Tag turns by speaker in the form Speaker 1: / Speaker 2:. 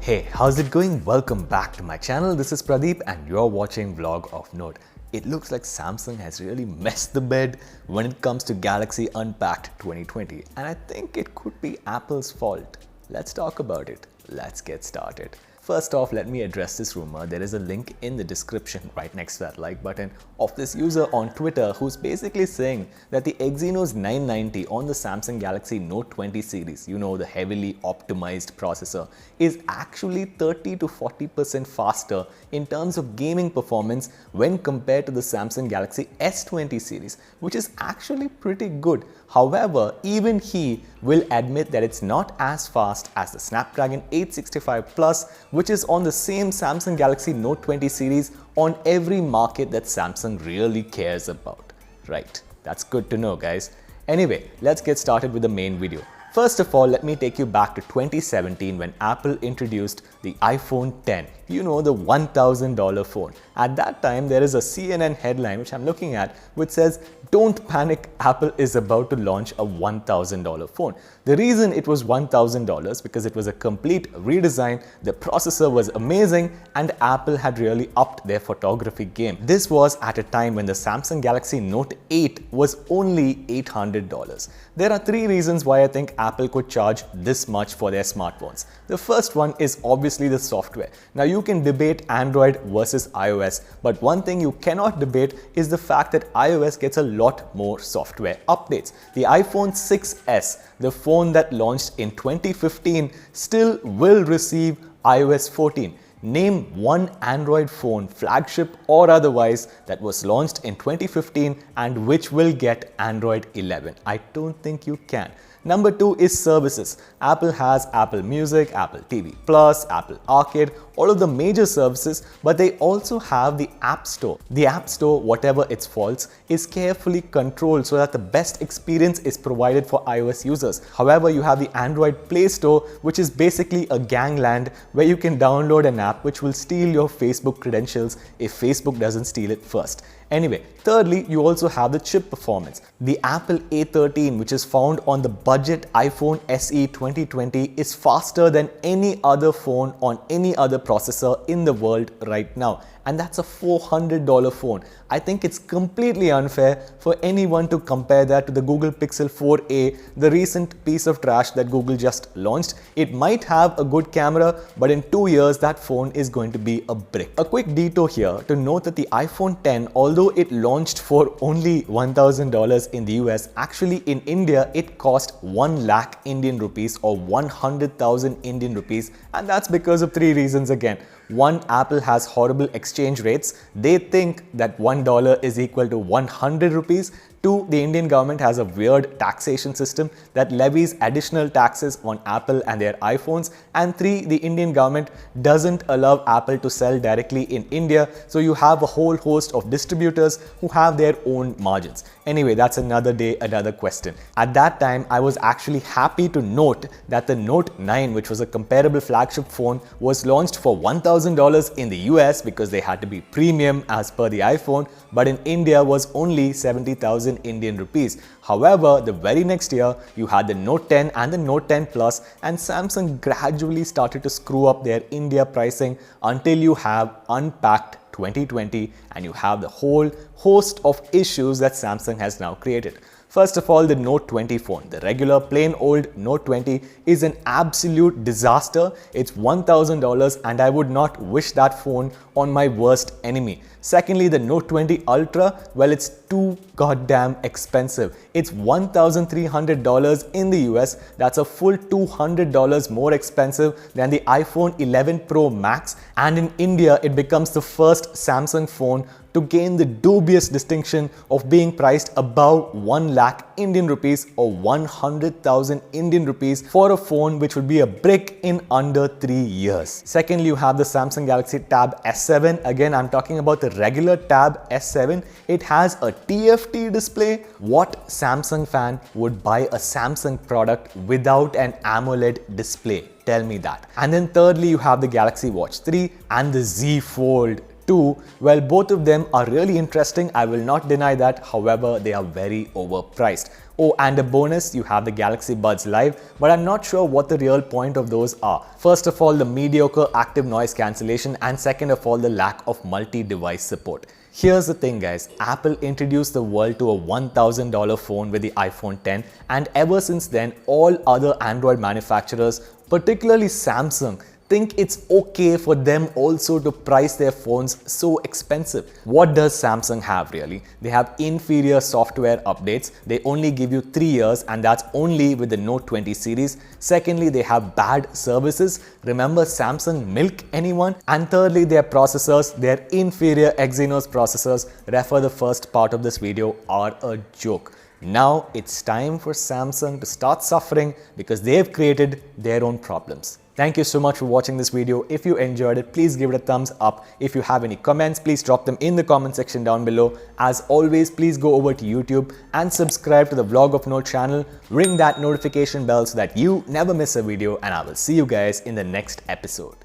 Speaker 1: Hey, how's it going? Welcome back to my channel. This is Pradeep and you're watching Vlog of Note. It looks like Samsung has really messed the bed when it comes to Galaxy Unpacked 2020, and I think it could be Apple's fault. Let's talk about it. Let's get started. First off, let me address this rumor. There is a link in the description right next to that like button of this user on Twitter who's basically saying that the Exynos 990 on the Samsung Galaxy Note 20 series, you know, the heavily optimized processor, is actually 30 to 40% faster in terms of gaming performance when compared to the Samsung Galaxy S20 series, which is actually pretty good. However, even he will admit that it's not as fast as the Snapdragon 865 Plus, which is on the same Samsung Galaxy Note 20 series on every market that Samsung really cares about. Right, that's good to know, guys. Anyway, let's get started with the main video. First of all, let me take you back to 2017 when Apple introduced the iPhone X. You know, the $1,000 phone. At that time, there is a CNN headline which I'm looking at which says, "Don't panic, Apple is about to launch a $1,000 phone." The reason it was $1,000 because it was a complete redesign, the processor was amazing, and Apple had really upped their photography game. This was at a time when the Samsung Galaxy Note 8 was only $800. There are three reasons why I think Apple could charge this much for their smartphones. The first one is obviously the software. Now you can debate Android versus iOS, but one thing you cannot debate is the fact that iOS gets a lot more software updates. The iPhone 6s, the phone that launched in 2015, still will receive iOS 14. Name one Android phone, flagship or otherwise, that was launched in 2015 and which will get Android 11. I don't think you can. Number two is services. Apple has Apple Music, Apple TV Plus, Apple Arcade, all of the major services, but they also have the App Store. The App Store, whatever its faults, is carefully controlled so that the best experience is provided for iOS users. However, you have the Android Play Store, which is basically a gangland where you can download an app which will steal your Facebook credentials if Facebook doesn't steal it first. Anyway, thirdly, you also have the chip performance. The Apple A13, which is found on the budget iPhone SE 2020, is faster than any other phone on any other processor in the world right now. And that's a $400 phone. I think it's completely unfair for anyone to compare that to the Google Pixel 4a, the recent piece of trash that Google just launched. It might have a good camera, but in 2 years, that phone is going to be a brick. A quick detour here to note that the iPhone X, although it launched for only $1,000 in the US, actually in India, it cost 1 lakh Indian rupees or 100,000 Indian rupees. And that's because of three reasons again. One, Apple has horrible exchange rates. They think that $1 is equal to 100 rupees. Two, the Indian government has a weird taxation system that levies additional taxes on Apple and their iPhones. And three, the Indian government doesn't allow Apple to sell directly in India. So you have a whole host of distributors who have their own margins. Anyway, that's another day, another question. At that time, I was actually happy to note that the Note 9, which was a comparable flagship phone, was launched for $1,000 in the US because they had to be premium as per the iPhone, but in India was only 70,000 Indian rupees. However, the very next year, you had the Note 10 and the Note 10 Plus, and Samsung gradually started to screw up their India pricing until you have Unpacked 2020 and you have the whole host of issues that Samsung has now created. First of all, the Note 20 phone, the regular plain old Note 20, is an absolute disaster. It's $1,000 and I would not wish that phone on my worst enemy. Secondly, the Note 20 Ultra, well, it's too goddamn expensive. It's $1,300 in the US. That's a full $200 more expensive than the iPhone 11 Pro Max. And in India, it becomes the first Samsung phone to gain the dubious distinction of being priced above 1 lakh Indian rupees or 100,000 Indian rupees for a phone which would be a brick in under 3 years. Secondly, you have the Samsung Galaxy Tab S7. Again, I'm talking about the regular Tab S7. It has a TFT display. What Samsung fan would buy a Samsung product without an AMOLED display? Tell me that. And then thirdly, you have the Galaxy Watch 3 and the Z Fold 2, well, both of them are really interesting. I will not deny that. However, they are very overpriced. Oh, and a bonus, you have the Galaxy Buds Live, but I'm not sure what the real point of those are. First of all, the mediocre active noise cancellation, and second of all, the lack of multi-device support. Here's the thing guys, Apple introduced the world to a $1,000 phone with the iPhone 10, and ever since then, all other Android manufacturers, particularly Samsung, think it's okay for them also to price their phones so expensive. What does Samsung have really? They have inferior software updates. They only give you 3 years, and that's only with the Note 20 series. Secondly, they have bad services. Remember Samsung milk anyone? And thirdly, their processors, their inferior Exynos processors, refer the first part of this video, are a joke. Now it's time for Samsung to start suffering because they've created their own problems. Thank you so much for watching this video. If you enjoyed it, please give it a thumbs up. If you have any comments, please drop them in the comment section down below. As always, please go over to YouTube and subscribe to the Vlog of Note channel. Ring that notification bell so that you never miss a video, and I will see you guys in the next episode.